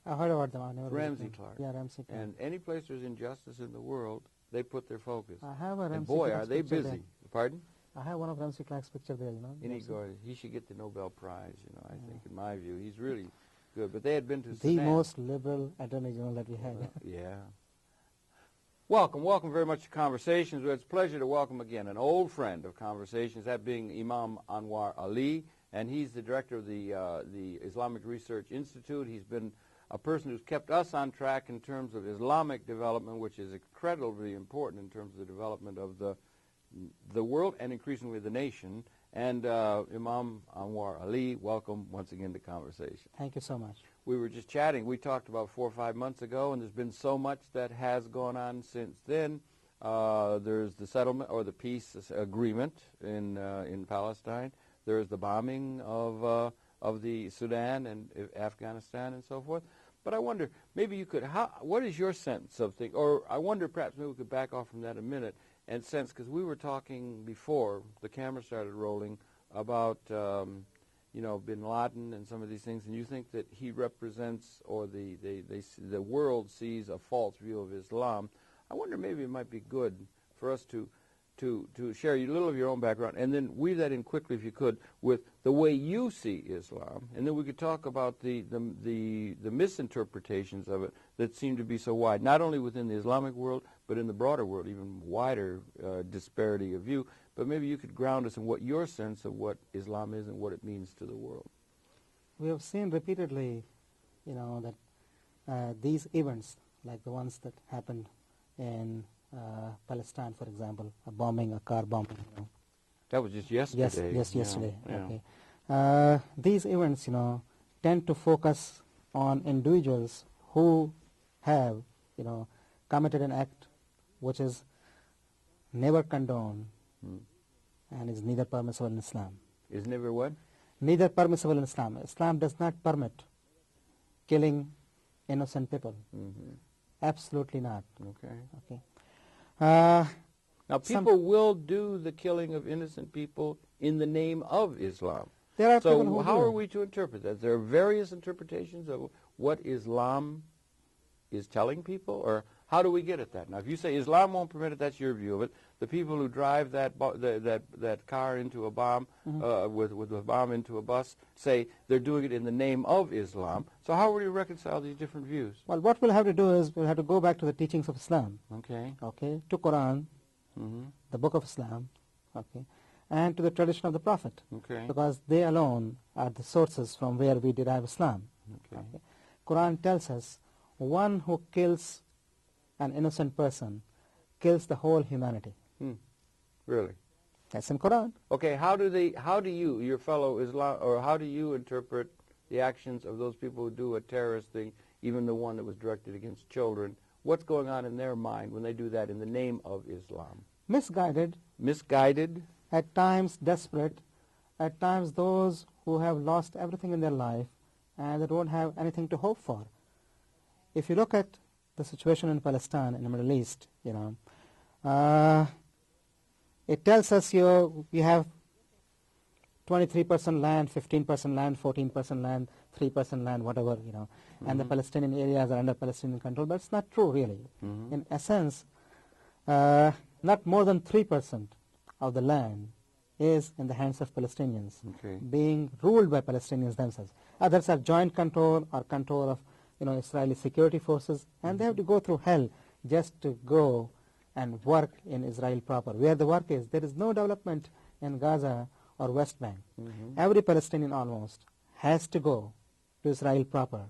I heard about them. I never Ramsey visited. Clark. Yeah, Ramsey Clark. And any place there's injustice in the world, they put their focus. I have a Ramsey And boy, Clark's are they picture busy. there. Pardon? I have one of Ramsey Clark's picture there, you know. He should get the Nobel Prize, you know, I think, in my view. He's really good. But they had been to The Sudan. most liberal attorney general that we had. Yeah. Welcome very much to Conversations. It's a pleasure to welcome again an old friend of Conversations, that being Imam Anwer Ali, and he's the director of the Islamic Research Institute. He's been a person who's kept us on track in terms of Islamic development, which is incredibly important in terms of the development of the world and increasingly the nation. And Imam Anwer Ali, welcome once again to Conversation. Thank you so much. We were just chatting. We talked about 4 or 5 months ago, and there's been so much that has gone on since then. There's the settlement or the peace agreement in Palestine. There's the bombing of the Sudan and Afghanistan and so forth. But I wonder, maybe you could, what is your sense of things? Or I wonder perhaps maybe we could back off from that a minute and sense, because we were talking before the camera started rolling about, bin Laden and some of these things, and you think that he represents, or the world sees a false view of Islam. I wonder maybe it might be good for us to share a little of your own background, and then weave that in quickly, if you could, with the way you see Islam, and then we could talk about the misinterpretations of it that seem to be so wide, not only within the Islamic world, but in the broader world, even wider disparity of view. But maybe you could ground us in what your sense of what Islam is and what it means to the world. We have seen repeatedly, that these events, like the ones that happened in Palestine, for example, a car bombing. That was just yesterday. Yes, yesterday. Yeah. Okay. These events, tend to focus on individuals who have, committed an act which is never condoned and is neither permissible in Islam. Is never what? Neither permissible in Islam. Islam does not permit killing innocent people. Absolutely not. Okay. Now, people will do the killing of innocent people in the name of Islam. There are people so who how do. are we to interpret that? There are various interpretations of what Islam is telling people, or how do we get at that? Now, if you say Islam won't permit it, that's your view of it. The people who drive that car into a bomb, with a bomb into a bus, say they're doing it in the name of Islam. So how will you reconcile these different views? Well, what we'll have to do is we'll have to go back to the teachings of Islam. Okay. To Quran, the book of Islam, and to the tradition of the Prophet. Okay. Because they alone are the sources from where we derive Islam. Okay. Quran tells us one who kills an innocent person kills the whole humanity. Really? That's in Quran. Okay, how do you, your fellow Islam, or how do you interpret the actions of those people who do a terrorist thing, even the one that was directed against children? What's going on in their mind when they do that in the name of Islam? Misguided. Misguided? At times desperate. At times those who have lost everything in their life and they don't have anything to hope for. If you look at the situation in Palestine, in the Middle East, it tells us you have 23% land, 15% land, 14% land, 3% land, whatever, and the Palestinian areas are under Palestinian control, but it's not true, really. In essence, not more than 3% of the land is in the hands of Palestinians, being ruled by Palestinians themselves. Others have joint control or control of Israeli security forces, and they have to go through hell just to go and work in Israel proper. Where the work is, there is no development in Gaza or West Bank. Every Palestinian almost has to go to Israel proper.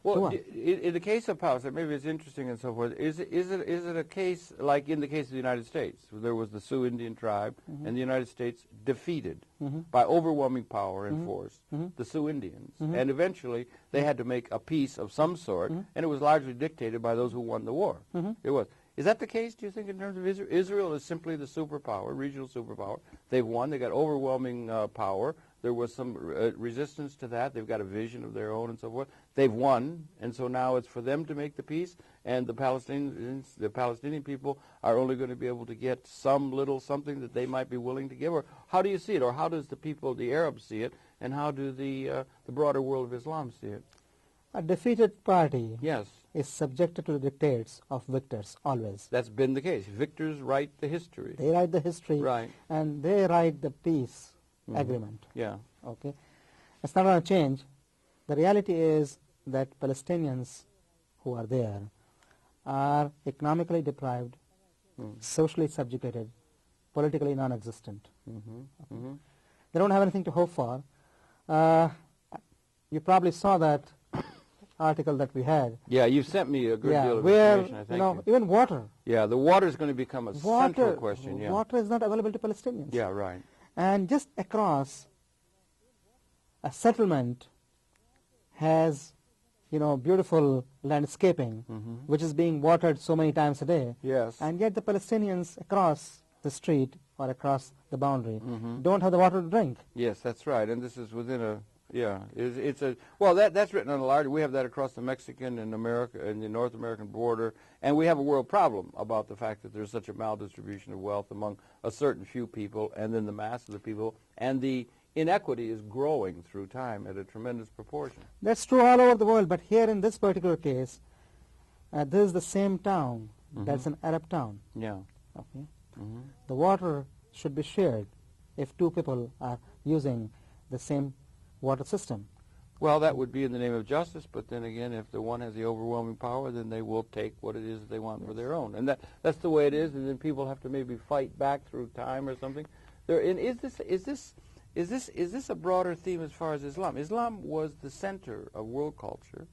Well, in the case of Palestine, maybe it's interesting and so forth. Is it a case like in the case of the United States, where there was the Sioux Indian tribe, and the United States defeated by overwhelming power and force the Sioux Indians, and eventually they had to make a peace of some sort, and it was largely dictated by those who won the war. It was. Is that the case, do you think, in terms of Israel? Israel is simply the superpower, regional superpower. They've won. They got overwhelming power. There was some resistance to that. They've got a vision of their own and so forth. They've won, and so now it's for them to make the peace, and the Palestinian people are only going to be able to get some little something that they might be willing to give. Or how do you see it? Or how does the Arabs see it, and how do the broader world of Islam see it? A defeated party Yes. is subjected to the dictates of victors, always. That's been the case. Victors write the history. They write the history, Right. and they write the peace agreement. Yeah. Okay, it's not going to change. The reality is that Palestinians who are there are economically deprived, socially subjugated, politically non-existent. They don't have anything to hope for. You probably saw that article that we had. Yeah, you sent me a good deal of where, information, I thank you. even water. Yeah, the water is going to become a central question. Yeah. Water is not available to Palestinians. Yeah, right. And just across, a settlement has, beautiful landscaping, which is being watered so many times a day. Yes. And yet the Palestinians across the street or across the boundary don't have the water to drink. Yes, that's right. And this is within a, well, that's written on a large, we have that across the Mexican and America and the North American border, and we have a world problem about the fact that there's such a maldistribution of wealth among a certain few people and then the mass of the people, and the inequity is growing through time at a tremendous proportion. That's true all over the world, but here in this particular case, this is the same town. That's an Arab town. Yeah. Okay. The water should be shared if two people are using the same water system. Well, that would be in the name of justice, but then again, if the one has the overwhelming power, then they will take what it is that they want for their own. And that's the way it is, and then people have to maybe fight back through time or something. Is this a broader theme as far as Islam? Islam was the center of world culture,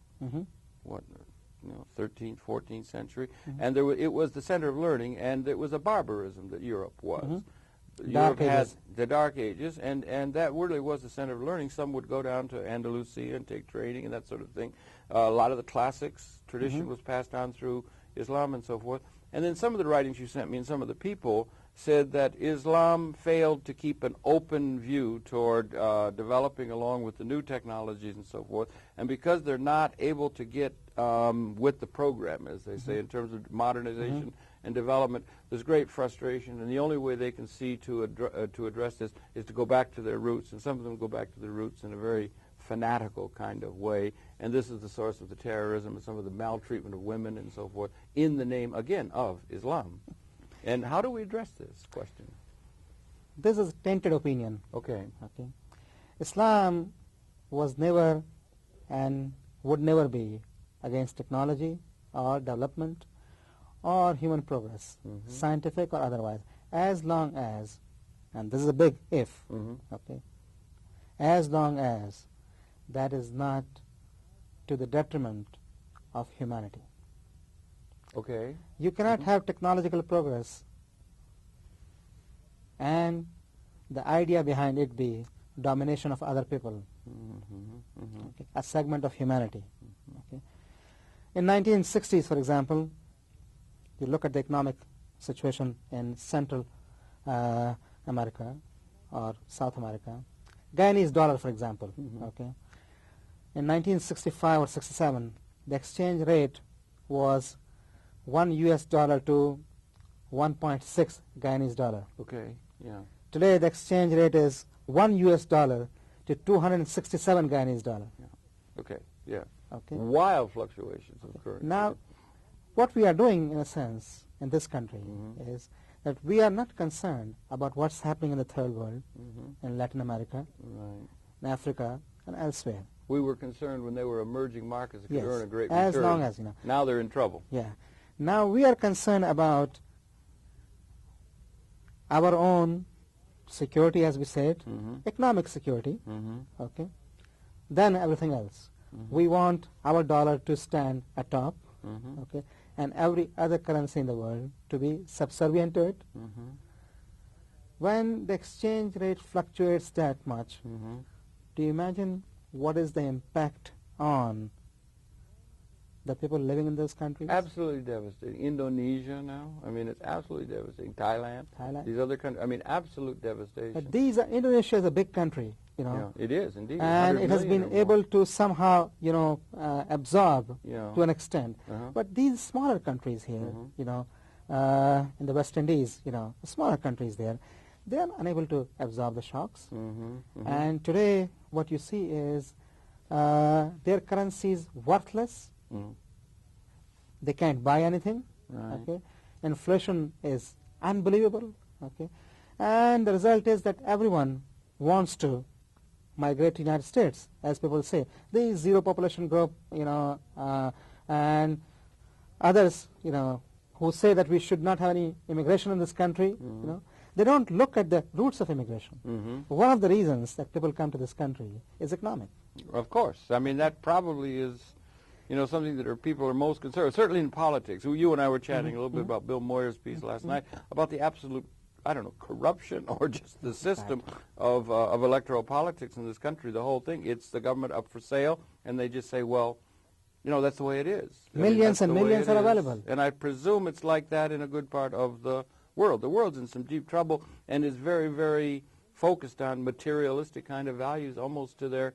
13th, 14th century, and it was the center of learning, and it was a barbarism that Europe was. Europe had the Dark Ages, and that really was the center of learning. Some would go down to Andalusia and take training and that sort of thing. A lot of the classics tradition was passed on through Islam and so forth. And then some of the writings you sent me and some of the people said that Islam failed to keep an open view toward developing along with the new technologies and so forth. And because they're not able to get with the program, as they say, in terms of modernization and development, there's great frustration, and the only way they can see to address this is to go back to their roots, and some of them go back to their roots in a very fanatical kind of way, and this is the source of the terrorism and some of the maltreatment of women and so forth in the name, again, of Islam. And how do we address this question? This is a tainted opinion. Okay. Islam was never and would never be against technology or development or human progress, scientific or otherwise, as long as, and this is a big if, as long as that is not to the detriment of humanity. Okay. You cannot have technological progress and the idea behind it be domination of other people, a segment of humanity. In 1960s, for example, you look at the economic situation in Central America or South America. Guyanese dollar, for example. In 1965 or 67, the exchange rate was $1 to 1.6 Guyanese dollar. Okay. Yeah. Today, the exchange rate is $1 to 267 Guyanese dollar. Yeah. Okay. Yeah. Okay. Wild fluctuations of currency. Now, what we are doing, in a sense, in this country is that we are not concerned about what's happening in the third world, in Latin America, in Africa, and elsewhere. We were concerned when they were emerging markets that could Yes, earn a great as return. long as, Now they're in trouble. Yeah. Now we are concerned about our own security, as we said, economic security, okay, then everything else. We want our dollar to stand atop, okay, and every other currency in the world to be subservient to it. When the exchange rate fluctuates that much, do you imagine what is the impact on the people living in those countries? Absolutely devastating. Indonesia now, I mean, it's absolutely devastating. Thailand. These other countries, I mean, absolute devastation. But Indonesia is a big country, Yeah, it is, indeed. and it has been able to somehow, absorb Yeah. to an extent. But these smaller countries here, in the West Indies, smaller countries there, they are unable to absorb the shocks. And today, what you see is their currency is worthless. They can't buy anything. Right. Okay, inflation is unbelievable. Okay, and the result is that everyone wants to migrate to the United States, as people say. The zero population group, and others, who say that we should not have any immigration in this country, they don't look at the roots of immigration. One of the reasons that people come to this country is economic. Of course. I mean, that probably is, something that people are most concerned, certainly in politics. You and I were chatting a little bit about Bill Moyer's piece last night, about the absolute, corruption or just the system of electoral politics in this country, the whole thing. It's the government up for sale, and they just say, well, that's the way it is. Millions and millions are available. And I presume it's like that in a good part of the world. The world's in some deep trouble and is very, very focused on materialistic kind of values, almost to their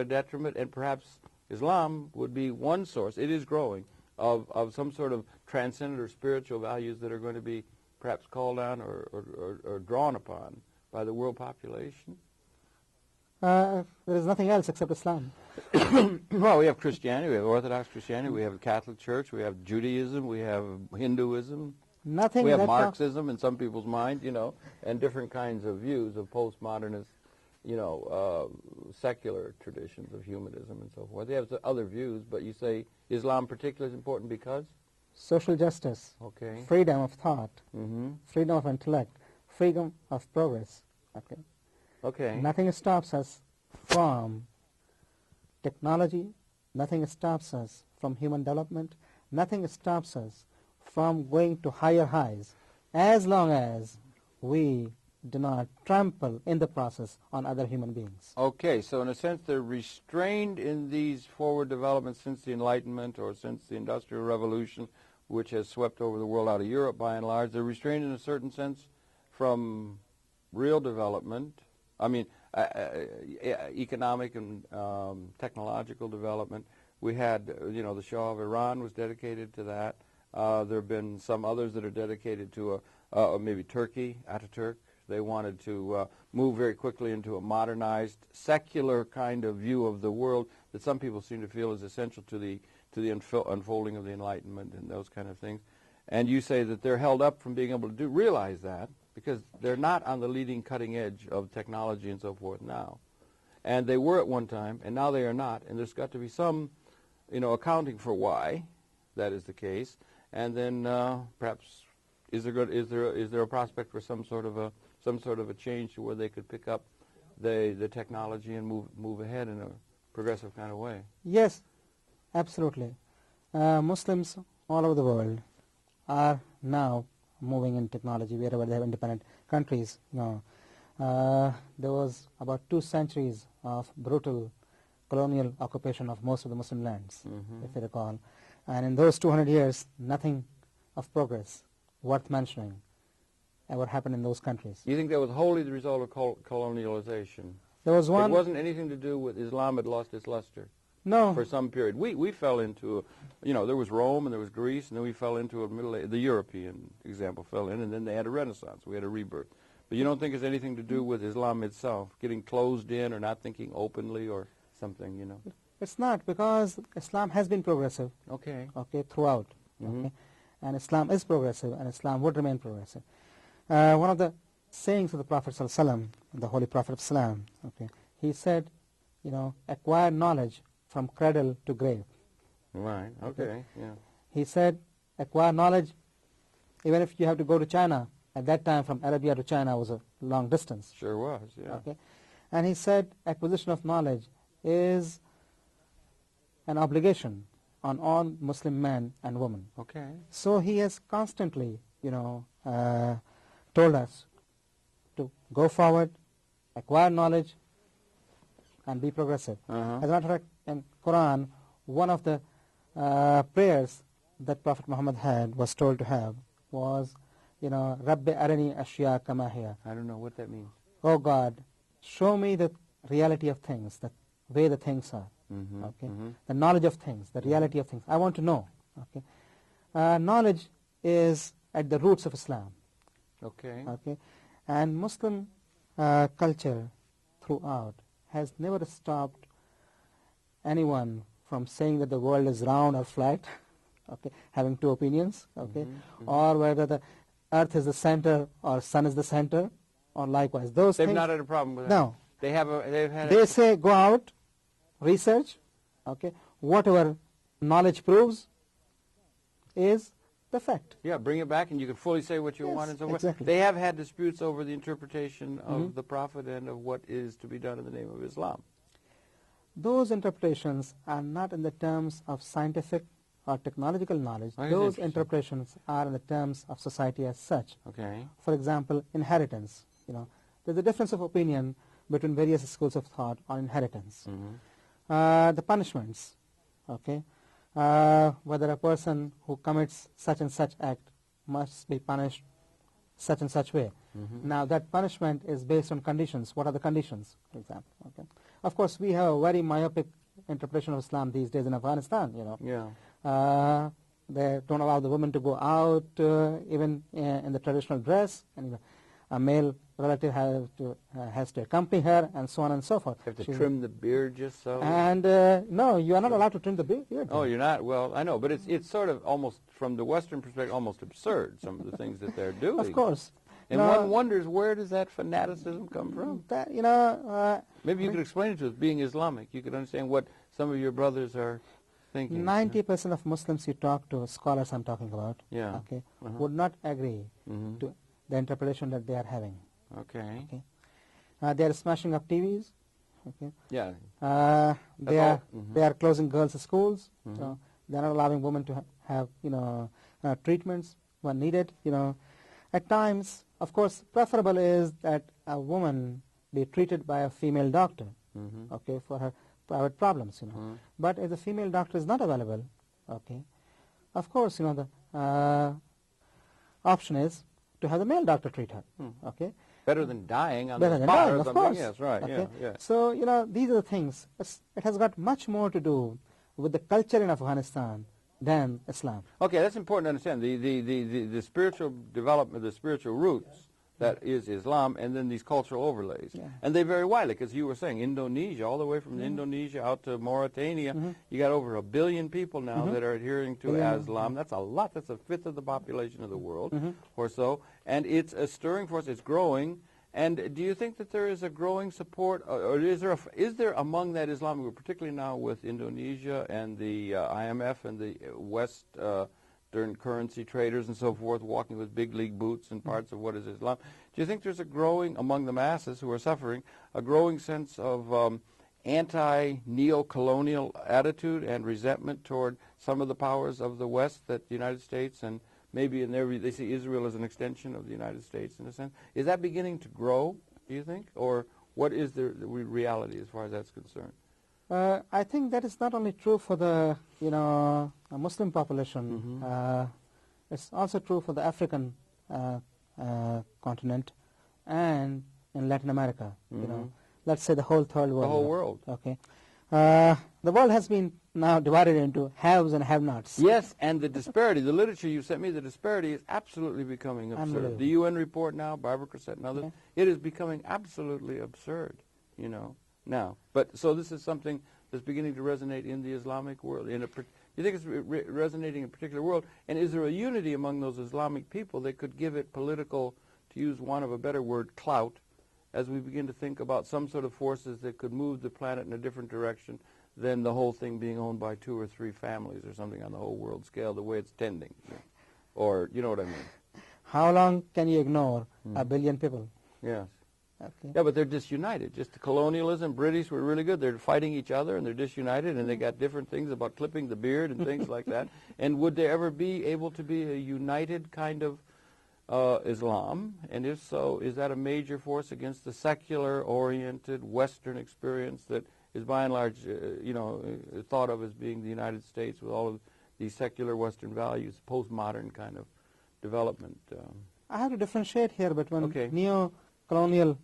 detriment. And perhaps Islam would be one source. It is growing of some sort of transcendent or spiritual values that are going to be perhaps called on or drawn upon by the world population. There is nothing else except Islam. Well, we have Christianity, we have Orthodox Christianity, we have the Catholic Church, we have Judaism, we have Hinduism. Nothing. We have Marxism in some people's mind, and different kinds of views of postmodernist, secular traditions of humanism and so forth. They have other views, but you say Islam particularly is important because? Social justice, okay, freedom of thought, freedom of intellect, freedom of progress. Okay. Okay. Nothing stops us from technology. Nothing stops us from human development. Nothing stops us from going to higher highs, as long as we do not trample in the process on other human beings. Okay, so in a sense they're restrained in these forward developments since the Enlightenment or since the Industrial Revolution, which has swept over the world out of Europe by and large. They're restrained in a certain sense from real development. I mean, economic and technological development. We had, the Shah of Iran was dedicated to that. There have been some others that are dedicated to maybe Turkey, Ataturk. They wanted to move very quickly into a modernized, secular kind of view of the world that some people seem to feel is essential to the unfolding of the Enlightenment and those kind of things. And you say that they're held up from being able to realize that because they're not on the leading cutting edge of technology and so forth now. And they were at one time, and now they are not. And there's got to be some, accounting for why that is the case. And then perhaps is there a prospect for some sort of a change to where they could pick up the technology and move ahead in a progressive kind of way? Yes, absolutely. Muslims all over the world are now moving in technology wherever they have independent countries. There was about 2 centuries of brutal colonial occupation of most of the Muslim lands, if you recall. And in those 200 years, nothing of progress worth mentioning ever happened in those countries. You think that was wholly the result of colonialization? There was one. It wasn't anything to do with Islam had lost its luster? No. For some period. We fell into, there was Rome and there was Greece, and then we fell into the European example fell in, and then they had a renaissance. We had a rebirth. But you don't think it's anything to do with Islam itself, getting closed in or not thinking openly or something, It's not, because Islam has been progressive. Okay. Okay, throughout. Okay. And Islam is progressive, and Islam would remain progressive. One of the sayings of the Prophet ﷺ, the Holy Prophet of Islam, okay, he said, acquire knowledge from cradle to grave. Right, okay, yeah. He said, acquire knowledge, even if you have to go to China. At that time, from Arabia to China was a long distance. Sure was, yeah. Okay. And he said, acquisition of knowledge is an obligation on all Muslim men and women. Okay. So he has constantly, told us to go forward, acquire knowledge, and be progressive. As a matter of fact, in Quran, one of the prayers that Prophet Muhammad had was told to have was, Rabbi Arani Ashya Kama Hiya. I don't know what that means. Oh God, show me the reality of things, the way the things are. Okay, the knowledge of things, the reality of things. I want to know. Okay, knowledge is at the roots of Islam. Okay. Okay, and Muslim culture throughout has never stopped anyone from saying that the world is round or flat, okay, having two opinions, okay, or whether the earth is the center or sun is the center, or likewise. Those They've things, not had a problem with that. no. They've had They say go out, research, okay, whatever knowledge proves is the fact. Yeah, bring it back and you can fully say what you Yes, want and so forth. exactly. They have had disputes over the interpretation of the Prophet and of what is to be done in the name of Islam. Those interpretations are not in the terms of scientific or technological knowledge. That is Those interesting. interpretations are in the terms of society as such. Okay. For example, inheritance. There's a difference of opinion between various schools of thought on inheritance. The punishments, okay, whether a person who commits such and such act must be punished such and such way. Now that punishment is based on conditions. What are the conditions, for example? Okay. Of course, we have a very myopic interpretation of Islam these days in Afghanistan. Yeah. They don't allow the women to go out even in the traditional dress, and a male relative has to accompany her, and so on and so forth. You have to trim the beard just so. And no, you are not allowed to trim the beard. Oh, you're not? Well, I know, but it's sort of almost, from the Western perspective, almost absurd, some of the things that they're doing. Of course. And one wonders, where does that fanaticism come from? Maybe you could explain it to us, being Islamic. You could understand what some of your brothers are thinking. 90% of Muslims you talk to, scholars I'm talking about, Yeah. okay, would not agree to the interpretation that they are having. Okay. They are smashing up TVs. Okay. Yeah. They are closing girls' schools. They are not allowing women to have treatments when needed. At times, of course, preferable is that a woman be treated by a female doctor, okay, for her private problems. But if the female doctor is not available, okay, of course, the option is to have the male doctor treat her. Okay. Better than dying on Better the than spot dying, or of something. course. Yes, right. Okay. Yeah. So these are the things. It has got much more to do with the culture in Afghanistan than Islam. Okay, that's important to understand. The spiritual development, the spiritual roots, that is Islam, and then these cultural overlays. Yeah. And they vary widely, because you were saying Indonesia, all the way from Indonesia out to Mauritania, you got over 1 billion people now that are adhering to Islam. That's a lot. That's a fifth of the population of the world or so. And it's a stirring force. It's growing. And do you think that there is a growing support, or is there among that Islamic group, particularly now with Indonesia and the IMF and the Western currency traders and so forth, walking with big league boots in parts of what is Islam? Do you think there's a growing, among the masses who are suffering, a growing sense of anti-neo-colonial attitude and resentment toward some of the powers of the West, that the United States and maybe in they see Israel as an extension of the United States in a sense? Is that beginning to grow, do you think? Or what is the reality as far as that's concerned? I think that is not only true for the Muslim population. It's also true for the African continent and in Latin America. Let's say the whole third world. The whole world. Okay. The world has been now divided into haves and have-nots. Yes, and the disparity, the literature you sent me, the disparity is absolutely becoming absurd. The UN report now, Barbara Crissett and others, it is becoming absolutely absurd, now. But so this is something that's beginning to resonate in the Islamic world. Do you think it's resonating in a particular world? And is there a unity among those Islamic people that could give it political, to use one of a better word, clout, as we begin to think about some sort of forces that could move the planet in a different direction than the whole thing being owned by 2 or 3 families or something on the whole world scale, the way it's tending? Or, you know what I mean? How long can you ignore 1 billion people? Yes. Okay. Yeah, but they're disunited. Just the colonialism, British were really good. They're fighting each other, and they're disunited, and they got different things about clipping the beard and things like that. And would there ever be able to be a united kind of Islam? And if so, is that a major force against the secular-oriented Western experience that is by and large, thought of as being the United States with all of these secular Western values, postmodern kind of development? I have to differentiate here between neo-colonial,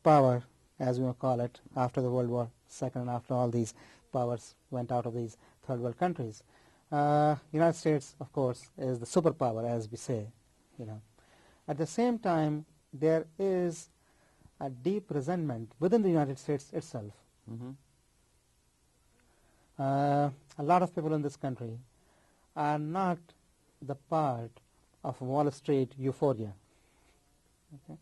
power, as we will call it, after the World War II, and after all these powers went out of these third world countries. United States, of course, is the superpower, as we say. At the same time, there is a deep resentment within the United States itself. a lot of people in this country are not the part of Wall Street euphoria. Okay?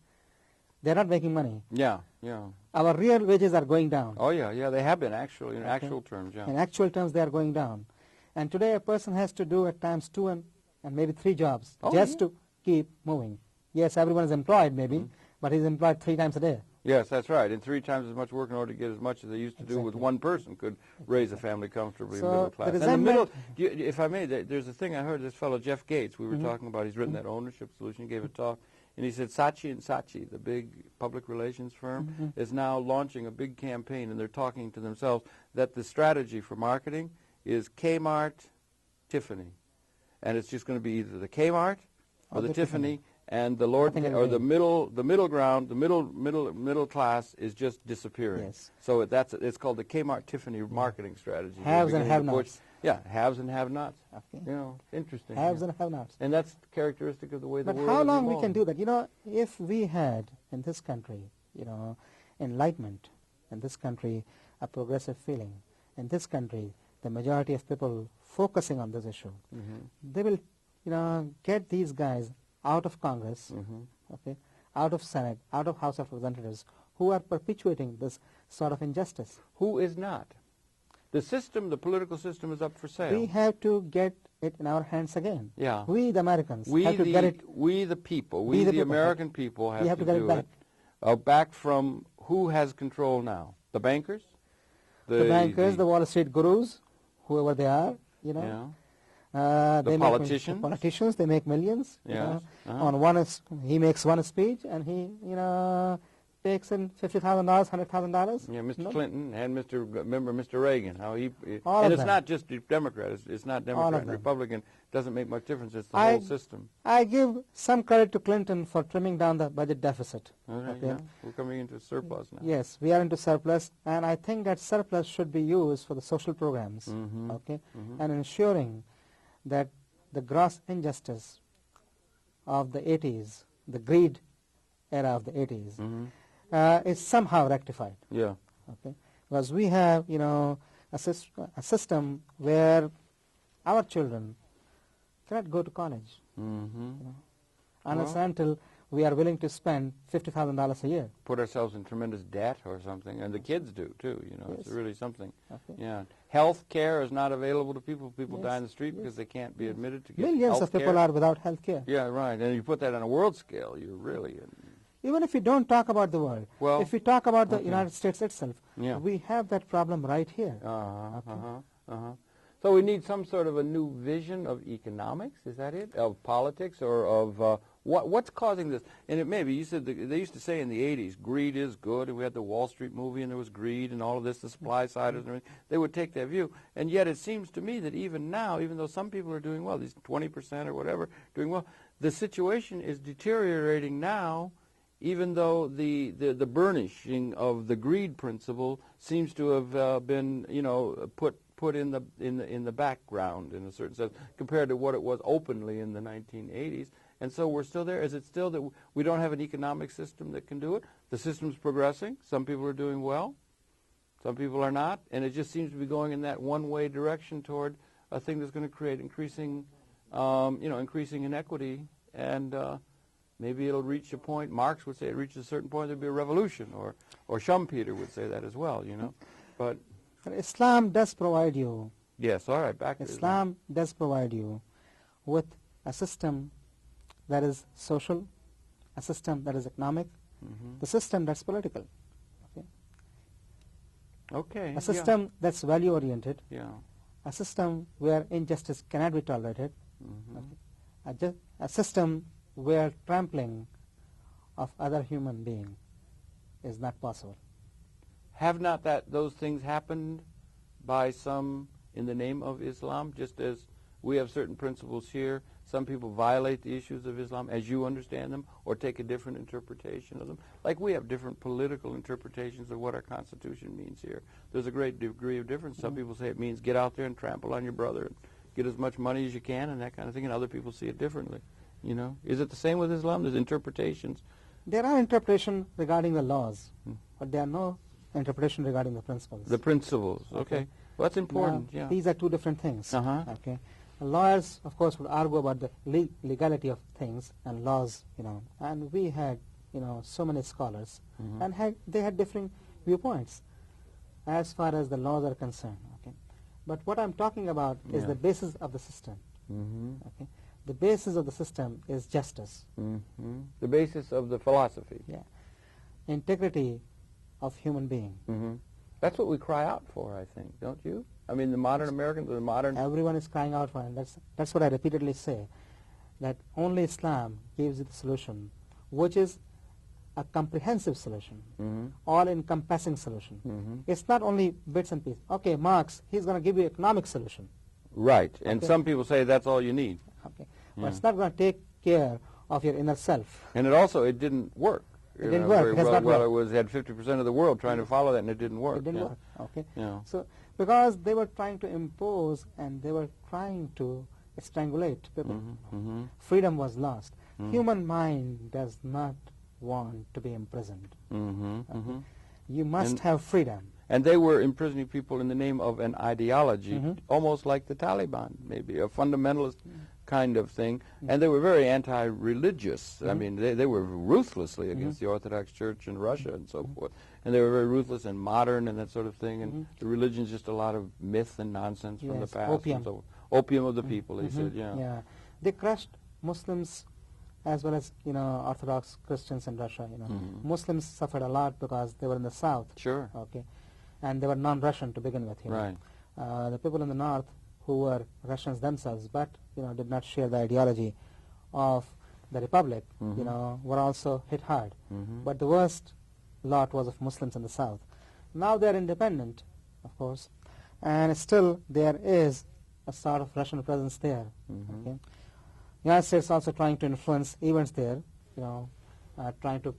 They're not making money. Yeah, yeah. Our real wages are going down. Oh, yeah, yeah, they have been actually, in actual terms, yeah. In actual terms, they are going down. And today a person has to do at times 2 and maybe 3 jobs just to keep moving. Yes, everyone is employed maybe, but he's employed 3 times a day. Yes, that's right. And 3 times as much work in order to get as much as they used to do with one person could raise a family comfortably, middle class. And the middle, if I may, there's a thing I heard this fellow Jeff Gates, we were talking about, he's written that ownership solution, he gave a talk, and he said Saatchi & Saatchi, the big public relations firm, is now launching a big campaign, and they're talking to themselves that the strategy for marketing is Kmart, Tiffany. And it's just going to be either the Kmart or the Tiffany, and the the middle ground, the middle class is just disappearing. Yes. So it's called the Kmart Tiffany marketing strategy. Haves and have-nots. Yeah, haves and have-nots. Okay. You know, interesting. Haves and have-nots. And that's characteristic of the way the world But how long is we can do that? You know, if we had in this country, you know, enlightenment, in this country a progressive feeling, in this country the majority of people focusing on this issue, they will, you know, get these guys out of Congress, okay, out of Senate, out of House of Representatives, who are perpetuating this sort of injustice. Who is not? The system, the political system, is up for sale. We have to get it in our hands again. Yeah. We, the Americans, have to get it. We, the people, we the American people, have to get do it back. Back from who has control now? The bankers? The bankers, the Wall Street gurus, whoever they are, you know. Yeah. The politicians? The politicians, they make millions. Yes. You know. He makes one speech and he, you know, takes in $50,000, $100,000. Yeah, Mr. Clinton and Mr. Reagan. How he all and of it's them. not just Democrat. It's not Democrat and Republican. Doesn't make much difference. It's the whole system. I give some credit to Clinton for trimming down the budget deficit. Okay. Yeah. We're coming into surplus now. Yes, we are into surplus, and I think that surplus should be used for the social programs, okay, and ensuring that the gross injustice of the 80s, the greed era of the 80s, is somehow rectified. Yeah. Okay, because we have, you know, a system where our children cannot go to college, you know, unless until we are willing to spend $50,000 a year. Put ourselves in tremendous debt or something, and the kids do too. You know, Yes. it's really something. Okay. Yeah, health care is not available to people. People die in the street because they can't be admitted to get Millions of people are without health care. Yeah, right. And you put that on a world scale, you're really. Even if we don't talk about the world, Well, if we talk about the United States itself, Yeah. we have that problem right here. So we need some sort of a new vision of economics. Is that it? Of politics or of what's causing this? And it maybe you said they used to say in the 80s, greed is good, and we had the Wall Street movie, and there was greed and all of this, the supply side and everything. They would take that view, and yet it seems to me that even now, even though some people are doing well, these 20% or whatever doing well, the situation is deteriorating now. Even though the burnishing of the greed principle seems to have been, you know, put in the background in a certain sense compared to what it was openly in the 1980s, and so we're still there. Is it still that we don't have an economic system that can do it? The system's progressing. Some people are doing well, some people are not, and it just seems to be going in that one-way direction toward a thing that's going to create increasing inequity and. Maybe it'll reach a point, Marx would say it reaches a certain point, there'll be a revolution, or Schumpeter would say that as well, you know. But Islam does provide you. Yes, all right, back to Islam does provide you with a system that is social, a system that is economic, the system that's political. Okay. A system that's value-oriented, a system where injustice cannot be tolerated, a system where trampling of other human being is not possible. Have not those things happened by some in the name of Islam, just as we have certain principles here? Some people violate the issues of Islam as you understand them or take a different interpretation of them. Like we have different political interpretations of what our Constitution means here. There's a great degree of difference. Some people say it means get out there and trample on your brother and get as much money as you can and that kind of thing, and other people see it differently. You know, is it the same with Islam? There's interpretations. There are interpretations regarding the laws, but there are no interpretation regarding the principles. The principles, okay. Well, that's important, Now, yeah. these are two different things. Uh-huh. Okay. Lawyers, of course, would argue about the legality of things and laws, and we had, so many scholars, and they had differing viewpoints as far as the laws are concerned. Okay. But what I'm talking about is the basis of the system. Okay. The basis of the system is justice. The basis of the philosophy. Yeah. Integrity of human being. That's what we cry out for, I think, don't you? I mean, the modern Americans, the modern... Everyone is crying out for it. That's what I repeatedly say, that only Islam gives you the solution, which is a comprehensive solution, all-encompassing solution. It's not only bits and pieces. Okay, Marx, he's going to give you economic solution. Right, and some people say that's all you need. Okay, but it's not going to take care of your inner self. And it didn't work. It didn't work. It has not worked. It had 50% of the world trying to follow that, and it didn't work. It didn't work. Okay. Yeah. So because they were trying to impose and they were trying to strangulate people, freedom was lost. Human mind does not want to be imprisoned. Okay? You must have freedom. And they were imprisoning people in the name of an ideology, almost like the Taliban, maybe, a fundamentalist kind of thing. And they were very anti-religious. I mean, they were ruthlessly against the Orthodox Church in Russia and so forth. And they were very ruthless and modern and that sort of thing. And the religion's just a lot of myth and nonsense from the past. Opium. And so, opium of the people, they said, Yeah. They crushed Muslims as well as, Orthodox Christians in Russia. Muslims suffered a lot because they were in the south. Sure. Okay. And they were non-Russian to begin with. Right. The people in the north who were Russians themselves, but did not share the ideology of the Republic, were also hit hard. But the worst lot was of Muslims in the south. Now they are independent, of course, and still there is a sort of Russian presence there. Okay. United States also trying to influence events there, trying to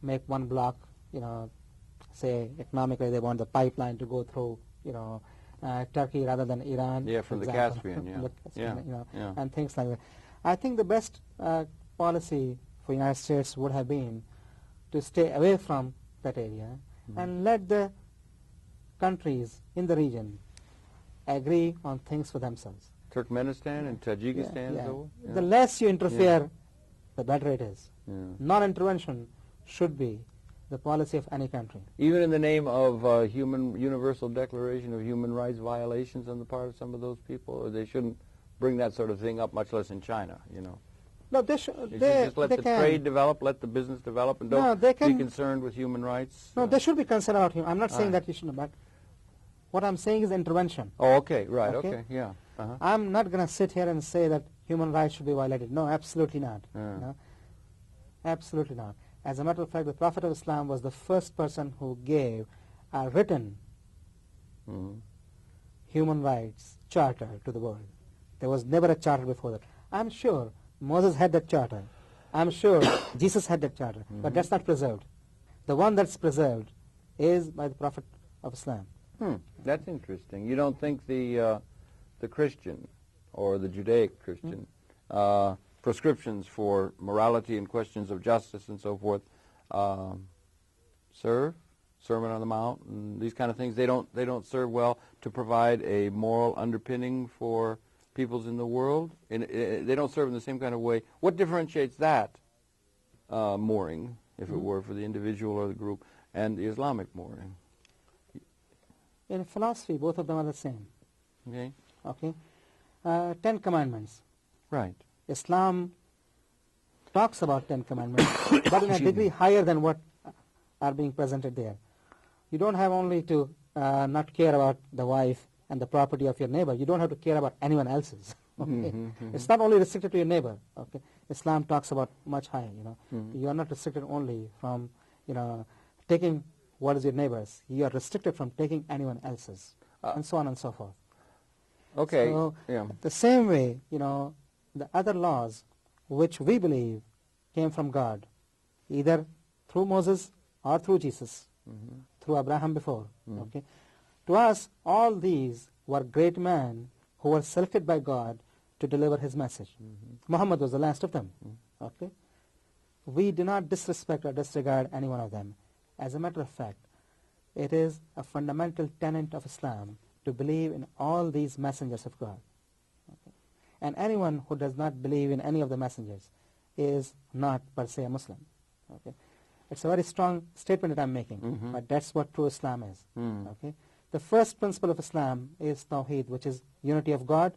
make one bloc, say economically they want the pipeline to go through, Turkey rather than Iran. Yeah, from the Caspian, and things like that. I think the best policy for United States would have been to stay away from that area and let the countries in the region agree on things for themselves. Turkmenistan and Tajikistan and so on? The less you interfere, the better it is. Non-intervention should be the policy of any country. Even in the name of Universal Declaration of Human Rights violations on the part of some of those people, or they shouldn't bring that sort of thing up, much less in China, No, they should just let the trade develop, let the business develop, and don't be concerned with human rights. No, they should be concerned about human. I'm not saying that you shouldn't, but what I'm saying is intervention. Oh, okay, right, okay, yeah. I'm not going to sit here and say that human rights should be violated. No, absolutely not. Absolutely not. As a matter of fact, the Prophet of Islam was the first person who gave a written human rights charter to the world. There was never a charter before that. I'm sure Moses had that charter. I'm sure Jesus had that charter, but that's not preserved. The one that's preserved is by the Prophet of Islam. That's interesting. You don't think the Christian or the Judaic Christian prescriptions for morality and questions of justice and so forth serve? Sermon on the Mount and these kind of things, they don't serve well to provide a moral underpinning for peoples in the world? And they don't serve in the same kind of way. What differentiates that mooring, if it were, for the individual or the group, and the Islamic mooring? In philosophy, both of them are the same. Okay. Okay. 10 Commandments. Right. Islam talks about 10 Commandments, but in a degree higher than what are being presented there. You don't have only to not care about the wife and the property of your neighbor. You don't have to care about anyone else's. Okay? It's not only restricted to your neighbor. Okay? Islam talks about much higher. You are not restricted only from taking what is your neighbor's. You are restricted from taking anyone else's, and so on and so forth. Okay. So the same way, the other laws which we believe came from God, either through Moses or through Jesus, through Abraham before. Okay. To us, all these were great men who were selected by God to deliver his message. Muhammad was the last of them. Okay. We do not disrespect or disregard any one of them. As a matter of fact, it is a fundamental tenet of Islam to believe in all these messengers of God. Okay? And anyone who does not believe in any of the messengers is not per se a Muslim. Okay? It's a very strong statement that I'm making, but that's what true Islam is. Okay? The first principle of Islam is Tawheed, which is unity of God,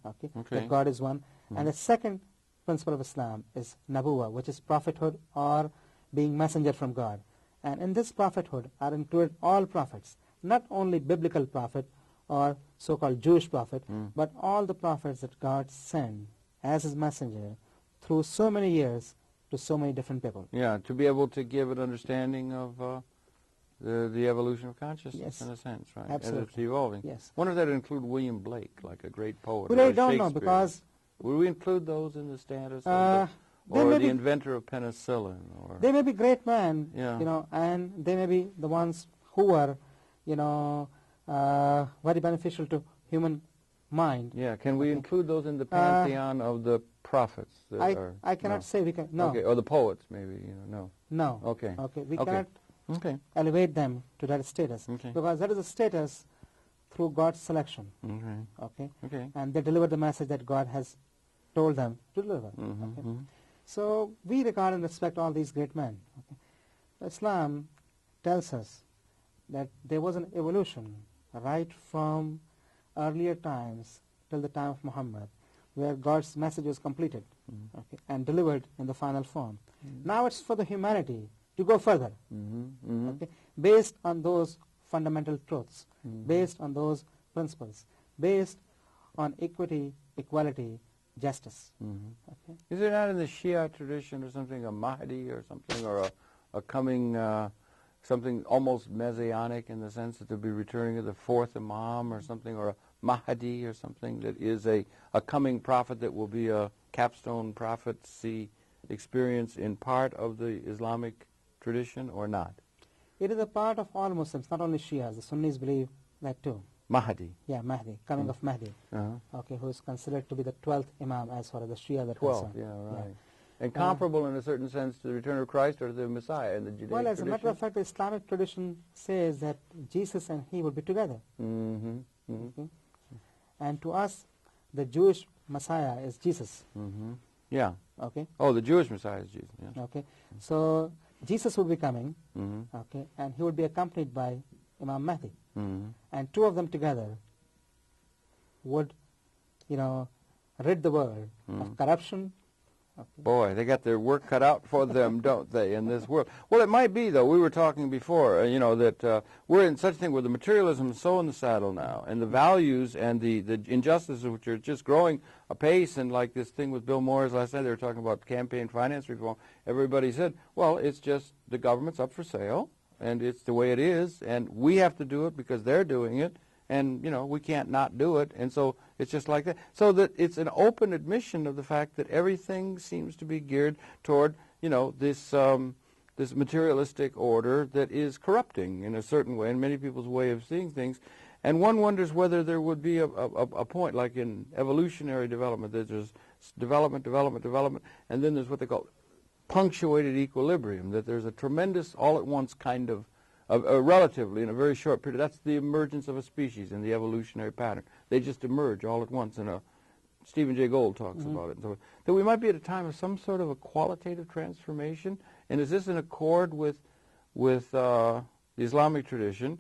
okay? That God is one. And the second principle of Islam is Nabuwah, which is prophethood or being messenger from God. And in this prophethood are included all prophets, not only biblical prophet or so-called Jewish prophet, but all the prophets that God sent as his messenger through so many years to so many different people. Yeah, to be able to give an understanding of the evolution of consciousness, in a sense, right? Absolutely. As it's evolving. Yes. I wonder if that would include William Blake, like a great poet. We or really don't know, Shakespeare. because would we include those in the status of or the inventor of penicillin? Or they may be great men, Yeah. you know, and they may be the ones who are, you know, very beneficial to human mind. Yeah, can we include those in the pantheon of the prophets? I cannot say we can. No. Okay, or the poets, maybe. No. No. Okay. Okay. We Okay. cannot Okay. elevate them to that status, Okay. because that is a status through God's selection. Okay. Okay. Okay. And they deliver the message that God has told them to deliver. Okay. So we regard and respect all these great men. Okay. Islam tells us that there was an evolution right from earlier times till the time of Muhammad, where God's message was completed, okay, and delivered in the final form. Now it's for the humanity to go further, okay, based on those fundamental truths, based on those principles, based on equity, equality, justice. Okay. Is there not in the Shia tradition or something a Mahdi or something, or a coming something almost messianic in the sense that there'll be returning of the fourth Imam or something, or a Mahdi or something that is a coming prophet that will be a capstone prophecy experience in part of the Islamic tradition or not? It is a part of all Muslims, not only Shias. The Sunnis believe that too. Mahdi. Yeah, Mahdi, coming of Mahdi, okay, who is considered to be the 12th Imam as far as the Shia are 12, concerned. yeah, right. And comparable in a certain sense to the return of Christ or the Messiah in the Judaic Well, as tradition? a matter of fact, the Islamic tradition says that Jesus and he will be together. Okay? And to us, the Jewish Messiah is Jesus. Yeah. Okay? Oh, the Jewish Messiah is Jesus. Yeah. Okay? So Jesus will be coming, okay, and he will be accompanied by Imam Mahdi. And two of them together would, you know, rid the world of corruption. Okay. Boy, they got their work cut out for them, don't they, in this world? Well, it might be, though. We were talking before, you know, that we're in such a thing where the materialism is so in the saddle now, and the values and the injustices which are just growing apace, and like this thing with Bill Moyers last night, they were talking about campaign finance reform. Everybody said, well, it's just the government's up for sale, and it's the way it is, and we have to do it because they're doing it, and, you know, we can't not do it, and so it's just like that. So that it's an open admission of the fact that everything seems to be geared toward, you know, this this materialistic order that is corrupting in a certain way, in many people's way of seeing things. And one wonders whether there would be a point, like in evolutionary development, that there's development, and then there's what they call punctuated equilibrium, that there's a tremendous all-at-once kind of relatively, in a very short period, that's the emergence of a species in the evolutionary pattern. They just emerge all at once, and Stephen Jay Gould talks about it. So that we might be at a time of some sort of a qualitative transformation, and is this in accord with the Islamic tradition?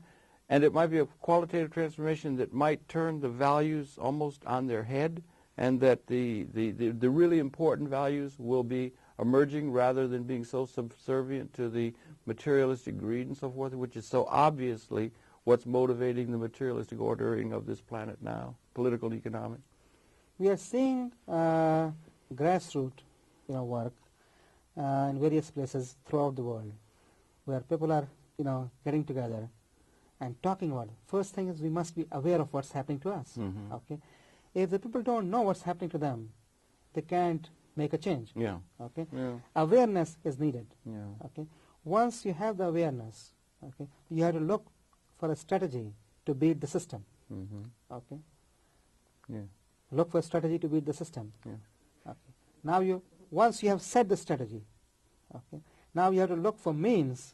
And it might be a qualitative transformation that might turn the values almost on their head, and that the really important values will be emerging rather than being so subservient to the materialistic greed and so forth, which is so obviously what's motivating the materialistic ordering of this planet now, political and economic. We are seeing grassroots, you know, work in various places throughout the world, where people are, you know, getting together and talking about it. First thing is we must be aware of what's happening to us. Okay, if the people don't know what's happening to them, they can't make a change. Yeah. Okay. Yeah. Awareness is needed. Yeah. Okay. Once you have the awareness, okay, you have to look for a strategy to beat the system. Okay. Yeah. Look for a strategy to beat the system. Yeah. Okay. Now once you have set the strategy, okay, now you have to look for means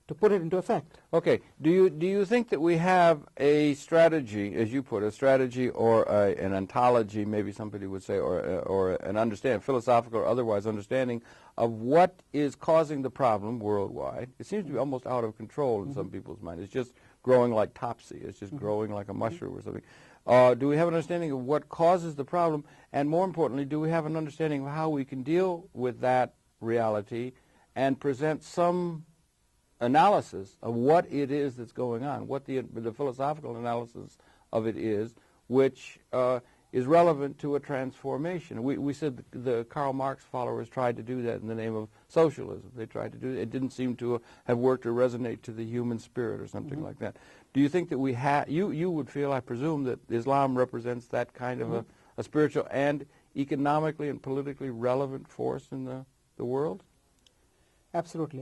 to put it into effect. Okay. Do you think that we have a strategy, as you put, a strategy or an ontology, maybe somebody would say, or an understanding, philosophical or otherwise understanding of what is causing the problem worldwide? It seems to be almost out of control in some people's mind. It's just growing like topsy. It's just growing like a mushroom or something. Do we have an understanding of what causes the problem? And more importantly, do we have an understanding of how we can deal with that reality and present some analysis of what it is that's going on, what the philosophical analysis of it is, which is relevant to a transformation? We said the Karl Marx followers tried to do that in the name of socialism. They tried to do it. It didn't seem to have worked or resonate to the human spirit or something like that. Do you think that we have, you would feel, I presume, that Islam represents that kind of a spiritual and economically and politically relevant force in the world? Absolutely.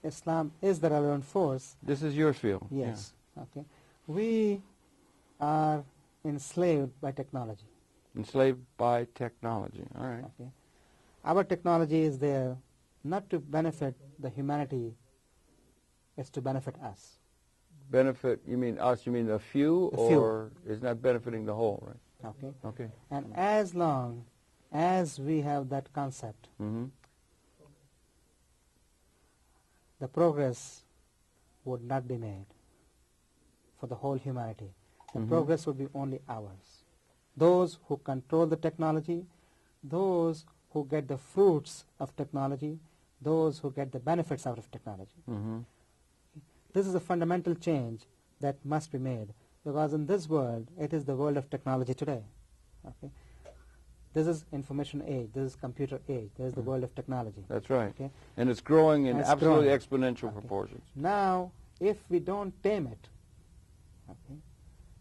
Islam is the relevant force. This is your field. Yes. Yeah. Okay. We are enslaved by technology. Enslaved by technology. All right. Okay. Our technology is there not to benefit the humanity, it's to benefit us. Benefit, you mean us, you mean the few, or is not benefiting the whole, right? Okay. Okay. And as long as we have that concept, the progress would not be made for the whole humanity. The progress would be only ours. Those who control the technology, those who get the fruits of technology, those who get the benefits out of technology. This is a fundamental change that must be made, because in this world, it is the world of technology today. Okay? This is information age, this is computer age, this is the world of technology. That's right. Okay? And it's growing in absolutely exponential proportions. Now, if we don't tame it,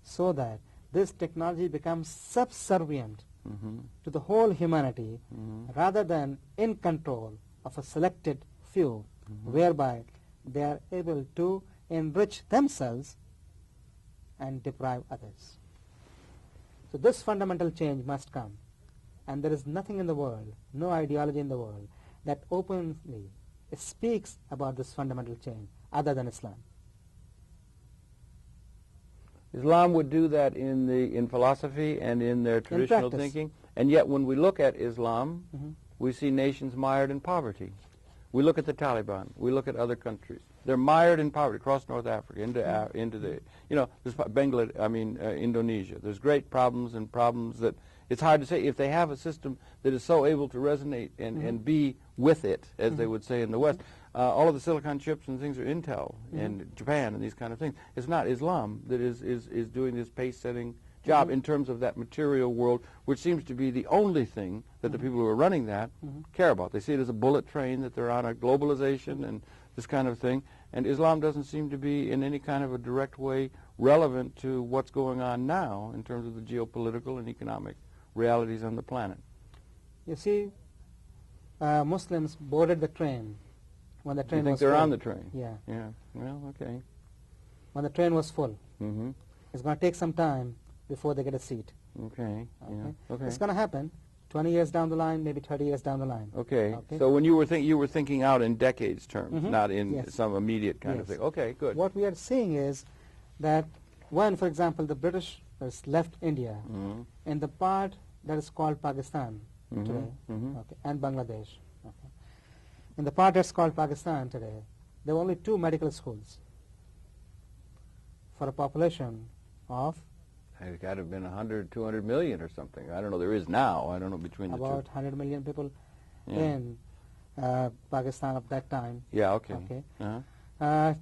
so that this technology becomes subservient to the whole humanity, rather than in control of a selected few, whereby they are able to enrich themselves and deprive others. So this fundamental change must come. And there is nothing in the world, no ideology in the world, that openly speaks about this fundamental change other than Islam. Islam would do that in philosophy and in their traditional thinking, and yet when we look at Islam, we see nations mired in poverty. We look at the Taliban. We look at other countries. They're mired in poverty across North Africa, into the, there's Bangladesh, Indonesia. There's great problems and problems that it's hard to say if they have a system that is so able to resonate and be with it, as they would say in the West. All of the silicon chips and things are Intel and Japan and these kind of things. It's not Islam that is doing this pace-setting job in terms of that material world, which seems to be the only thing that the people who are running that care about. They see it as a bullet train, that they're on a globalization and this kind of thing. And Islam doesn't seem to be in any kind of a direct way relevant to what's going on now in terms of the geopolitical and economic realities on the planet. You see, Muslims boarded the train when the train was full. You think they're on the train? Yeah. Yeah. Well, okay. When the train was full. It's going to take some time before they get a seat. Okay. Yeah. Okay. It's going to happen 20 years down the line, maybe 30 years down the line. Okay. So when you were thinking out in decades terms, not in some immediate kind of thing. Okay, good. What we are seeing is that when, for example, the British left India, in the part that is called Pakistan today, and Bangladesh, in the part that's called Pakistan today, there were only 2 medical schools for a population of It's got to have been 100, 200 million or something. I don't know. There is now. I don't know between the two. About 100 million people in Pakistan at that time. Yeah, okay.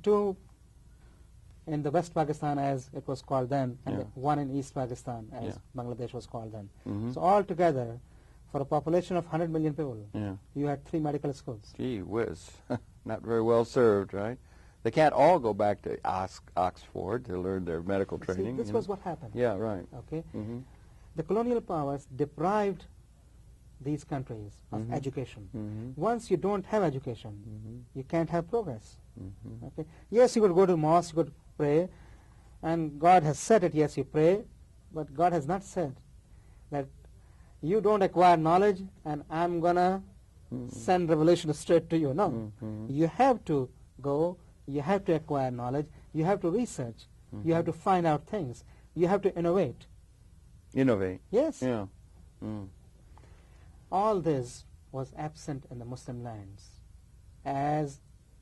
Two in the West Pakistan, as it was called then, and one in East Pakistan, as Bangladesh was called then. So altogether, for a population of 100 million people, you had 3 medical schools. Gee whiz. Not very well served, right? They can't all go back to Oxford to learn their medical training. See, this was what happened. Yeah, right. Okay. The colonial powers deprived these countries of education. Once you don't have education, you can't have progress. Okay. Yes, you could go to mosque, you could pray, and God has said it, yes, you pray, but God has not said that you don't acquire knowledge and I'm going to send revelation straight to you. No. You have to go You have to acquire knowledge. You have to research. You have to find out things. You have to innovate. Innovate. Yes. Yeah. All this was absent in the Muslim lands as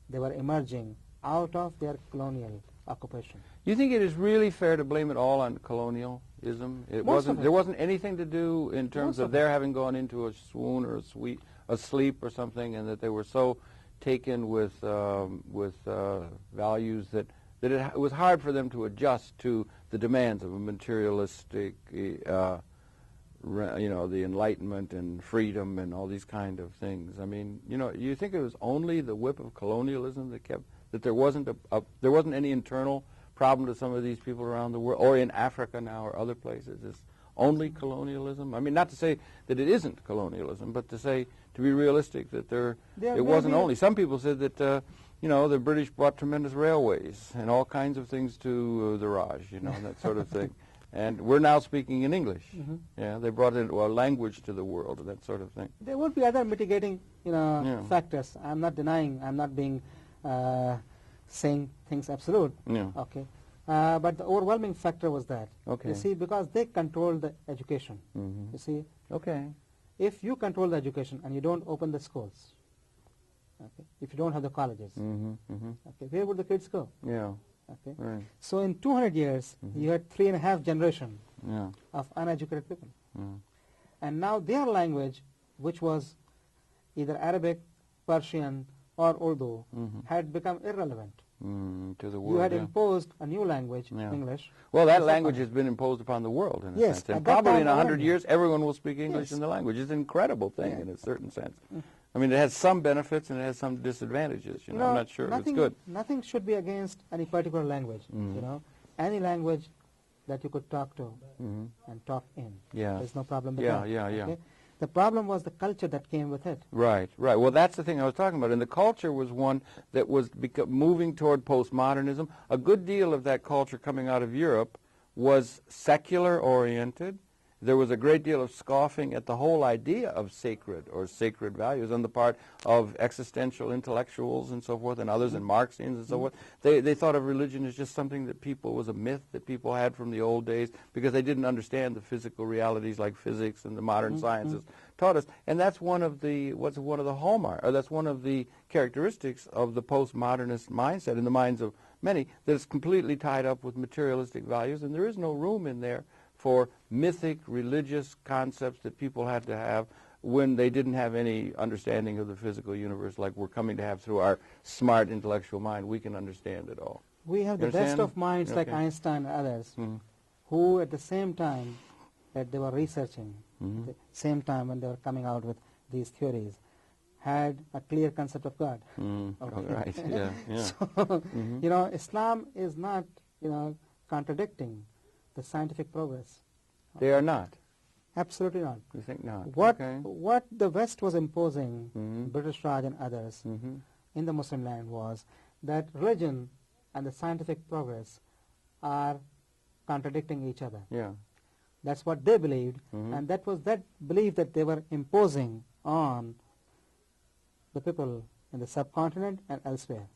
they were emerging out of their colonial occupation. You think it is really fair to blame it all on colonialism? There wasn't anything to do in terms of their having gone into a swoon or a sleep or something, and that they were so taken with values that it was hard for them to adjust to the demands of a materialistic, the Enlightenment and freedom and all these kind of things. I mean, you think it was only the whip of colonialism that there wasn't any internal problem to some of these people around the world, or in Africa now or other places? It's only colonialism? I mean, not to say that it isn't colonialism, but to be realistic, that it wasn't only. Some people said that, the British brought tremendous railways and all kinds of things to the Raj, that sort of thing. And we're now speaking in English. Yeah, they brought in a language to the world and that sort of thing. There would be other mitigating, factors. I'm not denying. I'm not being saying things absolute. Yeah. Okay. But the overwhelming factor was that. Okay. You see, because they controlled the education. You see. Okay. If you control the education and you don't open the schools, okay, if you don't have the colleges, okay, where would the kids go? Yeah. Okay. Right. So in 200 years, you had 3.5 generations Yeah. of uneducated people. Yeah. And now their language, which was either Arabic, Persian, or Urdu, had become irrelevant. To the world. You had yeah. imposed a new language, Yeah. English. Well, that language has been imposed upon the world in a Yes, sense. And at that probably time in 100 already. years, everyone will speak English Yes. in the language. It's an incredible thing Yeah. in a certain sense. I mean, it has some benefits and it has some disadvantages. I'm not sure if it's good. Nothing should be against any particular language. Any language that you could talk to and talk in. Yeah. There's no problem with Yeah, that. yeah. Okay? The problem was the culture that came with it. Right. Well, that's the thing I was talking about. And the culture was one that was moving toward postmodernism. A good deal of that culture coming out of Europe was secular-oriented. There was a great deal of scoffing at the whole idea of sacred or sacred values on the part of existential intellectuals and so forth, and others, and Marxians and so forth. They thought of religion as just something that was a myth that people had from the old days because they didn't understand the physical realities like physics and the modern sciences taught us. And that's one of the that's one of the characteristics of the postmodernist mindset in the minds of many, that it's completely tied up with materialistic values, and there is no room in there for mythic religious concepts that people had to have when they didn't have any understanding of the physical universe like we're coming to have through our smart intellectual mind. We can understand it all. We have the best of minds like Einstein and others who at the same time that they were researching, at the same time when they were coming out with these theories, had a clear concept of God. Right, yeah. So, Islam is not, contradicting the scientific progress. They are not. Absolutely not. You think not? What the West was imposing, British Raj and others, in the Muslim land was that religion and the scientific progress are contradicting each other. Yeah. That's what they believed, and that was that belief that they were imposing on the people in the subcontinent and elsewhere.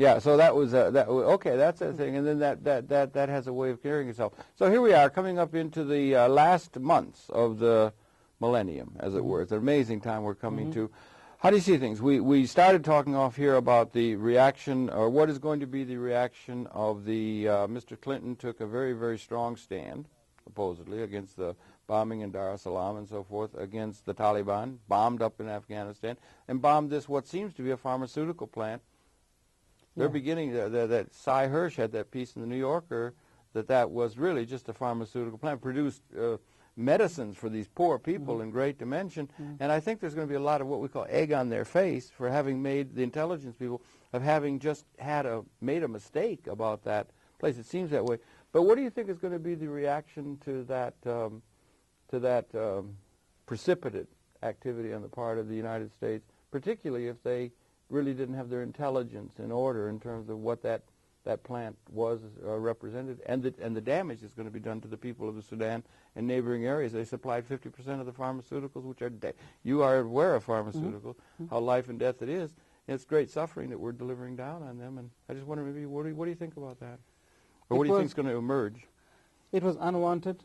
Yeah, so that was that's a thing, and then that has a way of carrying itself. So here we are, coming up into the last months of the millennium, as it were. It's an amazing time we're coming to. How do you see things? We started talking off here about the reaction, or what is going to be the reaction of the Mr. Clinton took a very, very strong stand, supposedly, against the bombing in Dar es Salaam and so forth, against the Taliban, bombed up in Afghanistan, and bombed this, what seems to be a pharmaceutical plant. They're beginning, that Cy Hirsch had that piece in the New Yorker, that was really just a pharmaceutical plant, produced medicines for these poor people in great dimension, and I think there's going to be a lot of what we call egg on their face for having made the intelligence people, of having just made a mistake about that place. It seems that way. But what do you think is going to be the reaction to that precipitate activity on the part of the United States, particularly if they really didn't have their intelligence in order in terms of what that plant was represented, and the damage that's going to be done to the people of the Sudan and neighboring areas? They supplied 50% of the pharmaceuticals, which you are aware of pharmaceuticals, how life and death it is. it's great suffering that we're delivering down on them. And I just wonder, maybe, what do you think about that? Or It what do you was- think is going to emerge? It was unwanted,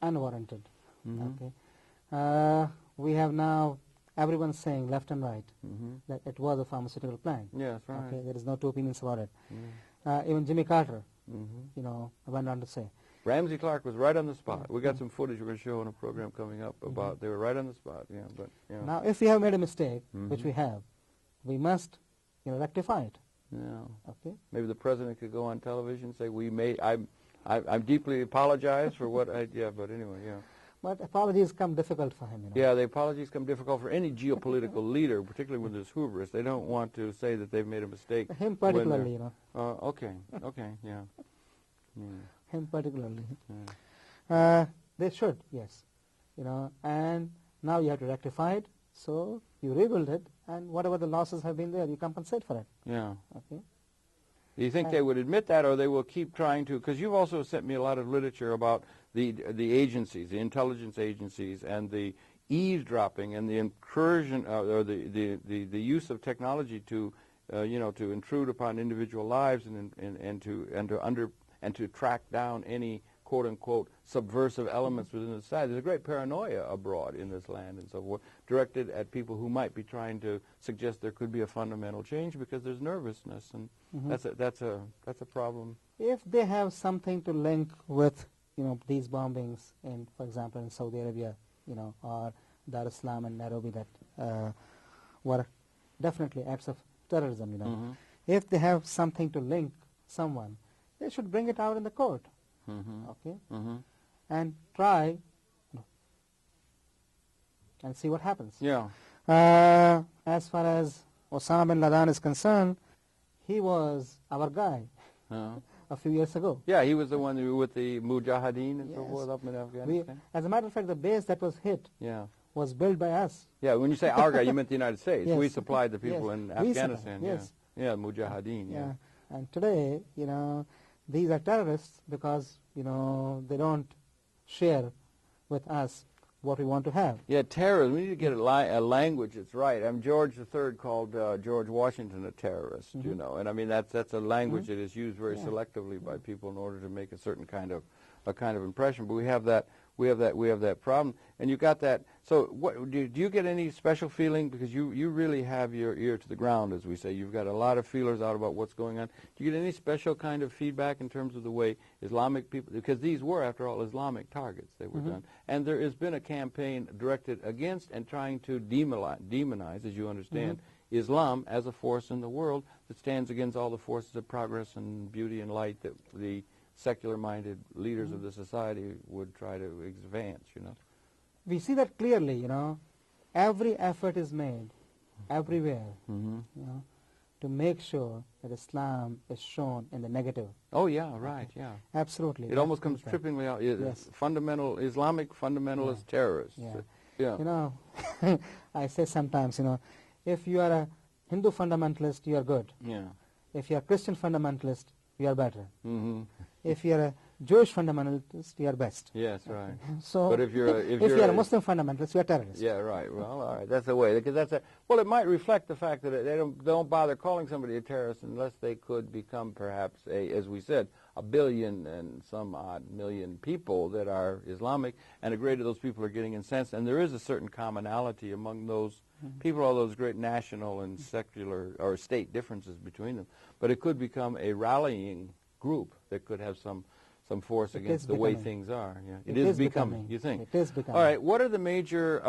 unwarranted. Mhm. Okay. We have now everyone saying left and right Mm-hmm. that it was a pharmaceutical plant. Yes, right. Okay, there is no two opinions about it. Yeah. Even Jimmy Carter, Mm-hmm. went on to say. Ramsey Clark was right on the spot. We got some footage we're going to show in a program coming up about, they were right on the spot, yeah, but, yeah. Now, if we have made a mistake, which we have, we must, rectify it. Yeah. Okay. Maybe the president could go on television and say, I'm deeply apologize for what I, yeah, but anyway, yeah. But apologies come difficult for him. Yeah, the apologies come difficult for any geopolitical leader, particularly when there's hubris. They don't want to say that they've made a mistake. Him particularly, Okay, yeah. Him particularly. Yeah. They should, yes. And now you have to rectify it. So you rebuild it, and whatever the losses have been there, you compensate for it. Yeah. Okay. Do you think they would admit that, or they will keep trying to? Because you've also sent me a lot of literature about the agencies, the intelligence agencies, and the eavesdropping and the incursion or the use of technology to to intrude upon individual lives and to track down any quote unquote subversive elements within the society. There's a great paranoia abroad in this land and so forth, directed at people who might be trying to suggest there could be a fundamental change because there's nervousness, and that's a problem. If they have something to link with these bombings in, for example, in Saudi Arabia, or Dar es Salaam and Nairobi, that were definitely acts of terrorism, if they have something to link someone, they should bring it out in the court, okay, and try and see what happens. Yeah. As far as Osama bin Laden is concerned, he was our guy a few years ago. Yeah, he was the one who, with the Mujahideen and so Yes. forth up in Afghanistan. As a matter of fact, the base that was hit Yeah. was built by us. Yeah, when you say our guy, you meant the United States. Yes. We supplied the people Yes. in We supplied, Afghanistan. yes. Yeah, Mujahideen. Yeah. And today, these are terrorists because, they don't share with us what we want to have. Yeah, terrorism. We need to get a language that's right. George III called George Washington a terrorist, and I mean that's a language that is used very selectively by people in order to make a certain kind of impression. But we have that problem, and you got that. So, what do you get any special feeling, because you really have your ear to the ground, as we say. You've got a lot of feelers out about what's going on. Do you get any special kind of feedback in terms of the way Islamic people, because these were, after all, Islamic targets that were done, and there has been a campaign directed against and trying to demonize, as you understand, Islam as a force in the world that stands against all the forces of progress and beauty and light that the secular-minded leaders of the society would try to advance, We see that clearly, every effort is made everywhere, to make sure that Islam is shown in the negative. Oh, yeah, right, yeah. Absolutely. It almost comes trippingly out. Yes. Islamic fundamentalist terrorists. Yeah. I say sometimes, if you are a Hindu fundamentalist, you are good. Yeah. If you are a Christian fundamentalist, you are better. Mm-hmm. If you are a Jewish fundamentalist, you are best. Yes, right. So, But if you're a Muslim fundamentalist, you are terrorist. Yeah, right. Well, all right. That's the way. Because well, it might reflect the fact that they don't bother calling somebody a terrorist unless they could become perhaps as we said, 1 billion and some odd million people that are Islamic, and a great of those people are getting incensed. And there is a certain commonality among those people, all those great national and secular or state differences between them. But it could become a rallying group that could have some force against the way things are. Yeah. It is becoming, you think? It is becoming. All right, what are the major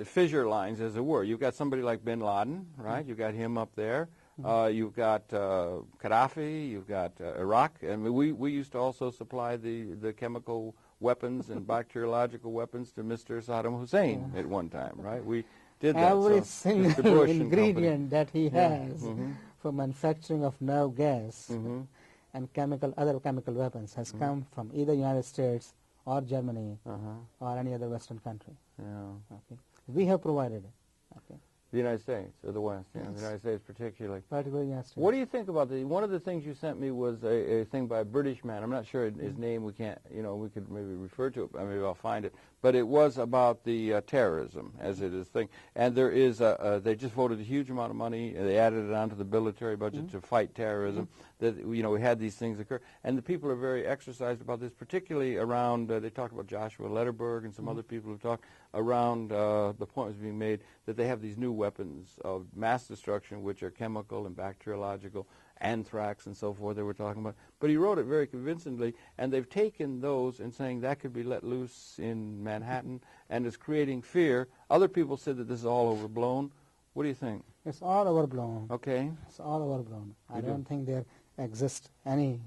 fissure lines, as it were? You've got somebody like bin Laden, right? You've got him up there. You've got Gaddafi. You've got Iraq. And we used to also supply the chemical weapons and bacteriological weapons to Mr. Saddam Hussein at one time, right? We did that. Every Mr. single Bush and ingredient that he has Mhm. for manufacturing of nerve gas and other chemical weapons has come from either United States or Germany or any other Western country. Yeah. Okay. We have provided it. Okay. The United States, or the West, yeah, Yes. the United States particularly. Particularly United States. What do you think about one of the things you sent me was a thing by a British man. I'm not sure his name. We can't, we could maybe refer to it. Maybe I'll find it. But it was about the terrorism as it is thing. And there is they just voted a huge amount of money. They added it onto the military budget to fight terrorism. That we had these things occur, and the people are very exercised about this, particularly around. They talked about Joshua Lederberg and some other people who talked around. The point was being made that they have these new weapons of mass destruction, which are chemical and bacteriological, anthrax and so forth. They were talking about, but he wrote it very convincingly, and they've taken those and saying that could be let loose in Manhattan and is creating fear. Other people said that this is all overblown. What do you think? It's all overblown. Okay. It's all overblown. I don't think there exists any,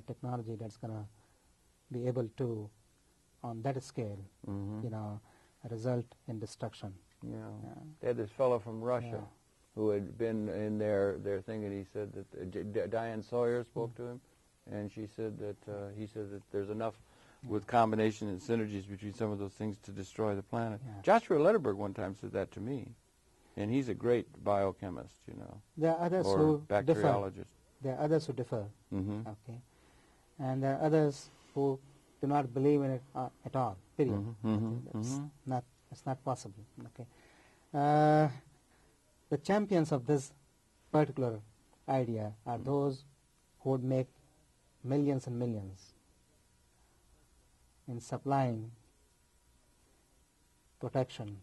technology that's going to be able to, on that scale, result in destruction. Yeah. They had this fellow from Russia who had been in their thing, and he said that Diane Sawyer spoke to him, and she said that he said that there's enough with combination and synergies between some of those things to destroy the planet. Yeah. Joshua Lederberg one time said that to me, and he's a great biochemist, There are others or who differ. bacteriologist. There are others who differ. Mm-hmm. Okay, and there are others who do not believe in it at all. Period. It's not possible. Okay, the champions of this particular idea are those who would make millions and millions in supplying protection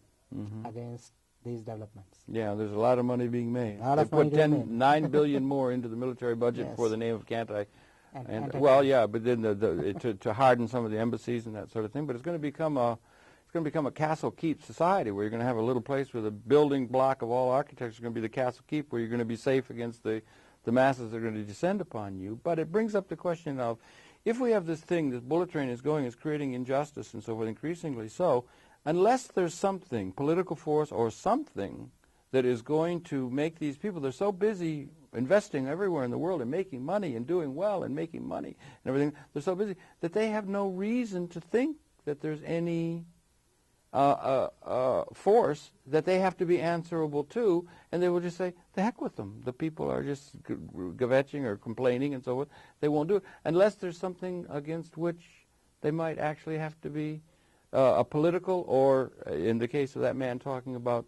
against these developments. Yeah, there's a lot of money being made. A lot They of money put being made. 9 billion more into the military budget Yes. for the name of anti. And Well, yeah, but then to harden some of the embassies and that sort of thing. But it's going to become a castle keep society where you're going to have a little place where the building block of all architecture is going to be the castle keep, where you're going to be safe against the masses that are going to descend upon you. But it brings up the question of, if we have this thing, this bullet train is going, is creating injustice and so forth, increasingly so, unless there's something, political force or something, that is going to make these people, they're so busy investing everywhere in the world and making money and doing well and making money and everything, they're so busy that they have no reason to think that there's any force that they have to be answerable to, and they will just say, the heck with them. The people are just kvetching or complaining and so forth. They won't do it unless there's something against which they might actually have to be a political, or in the case of that man talking about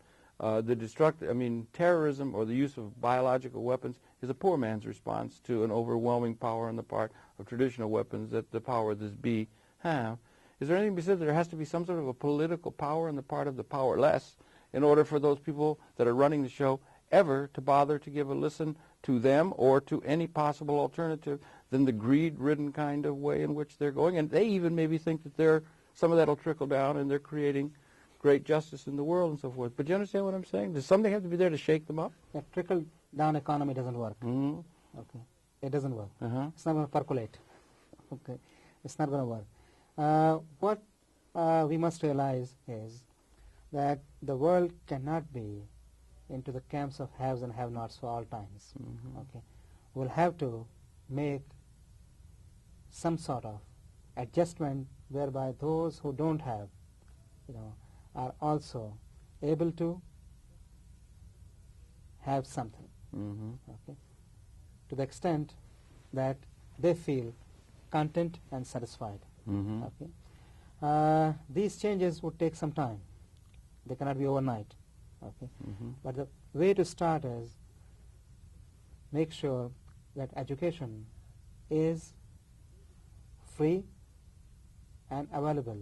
terrorism or the use of biological weapons is a poor man's response to an overwhelming power on the part of traditional weapons that the power this be have. Is there anything to be said that there has to be some sort of a political power on the part of the powerless in order for those people that are running the show ever to bother to give a listen to them or to any possible alternative than the greed-ridden kind of way in which they're going? And they even maybe think that some of that will trickle down and they're creating great justice in the world and so forth. But do you understand what I'm saying? Does something have to be there to shake them up? A trickle-down economy doesn't work. Okay, it doesn't work. It's not going to percolate. Okay, it's not going to work. What we must realize is that the world cannot be into the camps of haves and have-nots for all times. Okay, we'll have to make some sort of adjustment whereby those who don't have, are also able to have something. Okay, to the extent that they feel content and satisfied. Okay, these changes would take some time. They cannot be overnight. Okay, but the way to start is make sure that education is free and available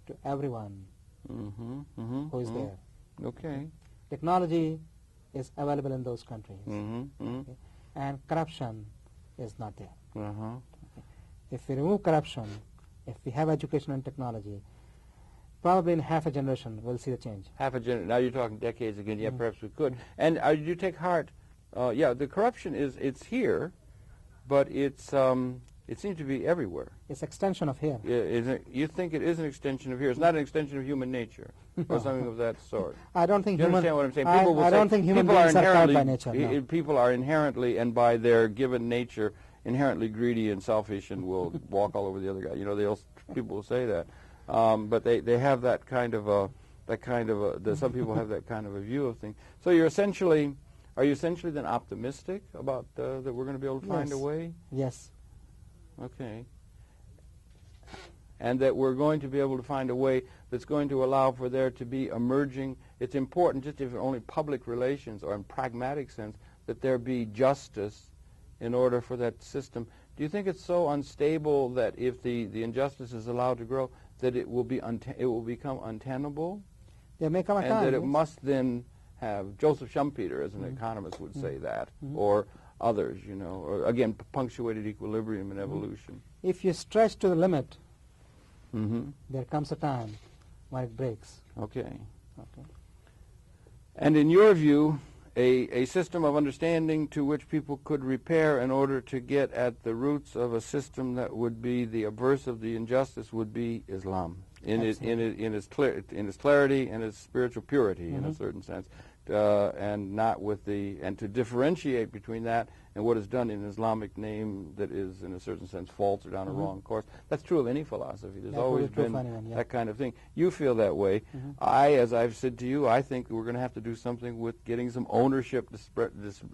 to everyone who is there. Okay. Technology is available in those countries, okay? And corruption is not there. Okay. If we remove corruption, if we have education and technology, probably in half a generation we'll see the change. Half a generation. Now you're talking decades again. Yeah, perhaps we could. And you take heart. The corruption it's here, but it seems to be everywhere. It's extension of here. You think it is an extension of here? It's not an extension of human nature or something of that sort. I don't think you understand what I'm saying? People will I don't think human beings are proud by nature. No. People are inherently and by their given nature inherently greedy and selfish and will walk all over the other guy. People will say that. But they have that kind of that kind of some people have that kind of a view of things. So you're essentially, are you essentially then optimistic about that we're going to be able to find a way? Yes. Okay. And that we're going to be able to find a way that's going to allow for there to be emerging, it's important just if only public relations or in pragmatic sense, that there be justice in order for that system. Do you think it's so unstable that if the injustice is allowed to grow, that it will become untenable? There may come a and time, that it yes. must then have, Joseph Schumpeter as an economist would say that, or others, you know, or again, punctuated equilibrium and evolution. If you stretch to the limit, Mm-hmm. there comes a time when it breaks. Okay. Okay. And in your view, a system of understanding to which people could repair in order to get at the roots of a system that would be the averse of the injustice would be Islam, in its clarity and its spiritual purity, in a certain sense, and not with and to differentiate between that and what is done in Islamic name that is, in a certain sense, false or down a wrong course. That's true of any philosophy. There's always been that kind of thing. You feel that way. As I've said to you, I think we're going to have to do something with getting some ownership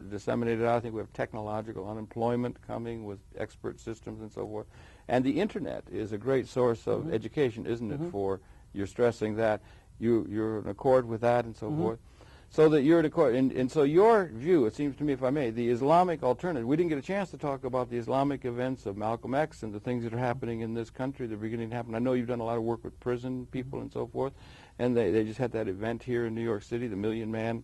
disseminated out. I think we have technological unemployment coming with expert systems and so forth. And the Internet is a great source of education, isn't it, for, you're stressing that, you're in accord with that and so forth. So that you're in accord, and so your view, it seems to me, if I may, the Islamic alternative, we didn't get a chance to talk about the Islamic events of Malcolm X and the things that are happening in this country that are beginning to happen. I know you've done a lot of work with prison people and so forth, and they just had that event here in New York City, the Million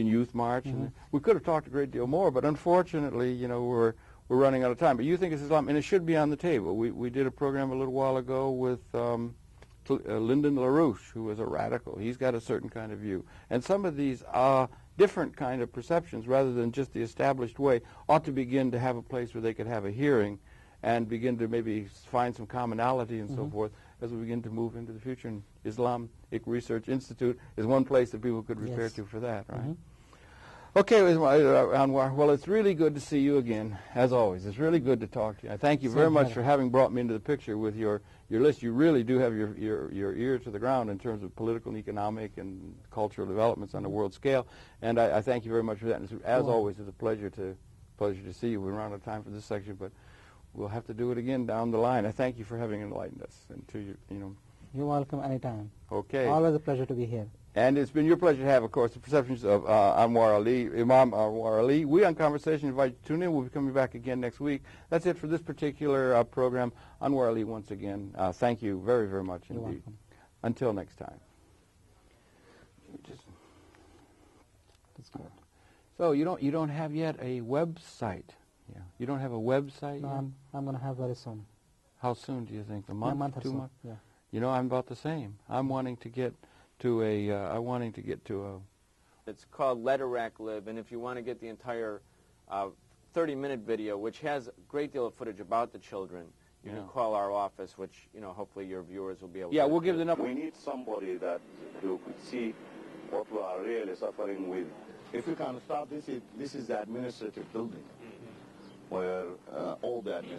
Youth March. And we could have talked a great deal more, but unfortunately, you know, we're running out of time. But you think it's Islam, and it should be on the table. We did a program a little while ago with Lyndon LaRouche, who was a radical. He's got a certain kind of view. And some of these different kind of perceptions, rather than just the established way, ought to begin to have a place where they could have a hearing and begin to maybe find some commonality and so forth as we begin to move into the future. And Islamic Research Institute is one place that people could repair to for that, right? Okay, Anwar, well, it's really good to see you again, as always. It's really good to talk to you. I thank you very much for having brought me into the picture with your list. You really do have your ear to the ground in terms of political and economic and cultural developments on a world scale, and I thank you very much for that. And as always, it's a pleasure to see you. We're running out of time for this section, but we'll have to do it again down the line. I thank you for having enlightened us. And to you know. You're welcome anytime. Okay. Always a pleasure to be here. And it's been your pleasure to have, of course, the perceptions of Anwar Ali, Imam Anwer Ali. We on Conversation invite you to tune in. We'll be coming back again next week. That's it for this particular program. Anwar Ali, once again, thank you very, very much indeed. You're welcome. Until next time. That's good. So you don't have yet a website. Yeah. You don't have a website No, yet? I'm going to have very soon. How soon do you think? A month? A month or 2 so. months? Yeah. You know, I'm about the same. I'm wanting to get to It's called Let Iraq Live, and if you want to get the entire 30-minute video, which has a great deal of footage about the children, you can call our office, which, you know, hopefully your viewers will be able to. Yeah, we'll give the number. We need somebody that who could see what we are really suffering with. If we can start this is the administrative building where all the administrative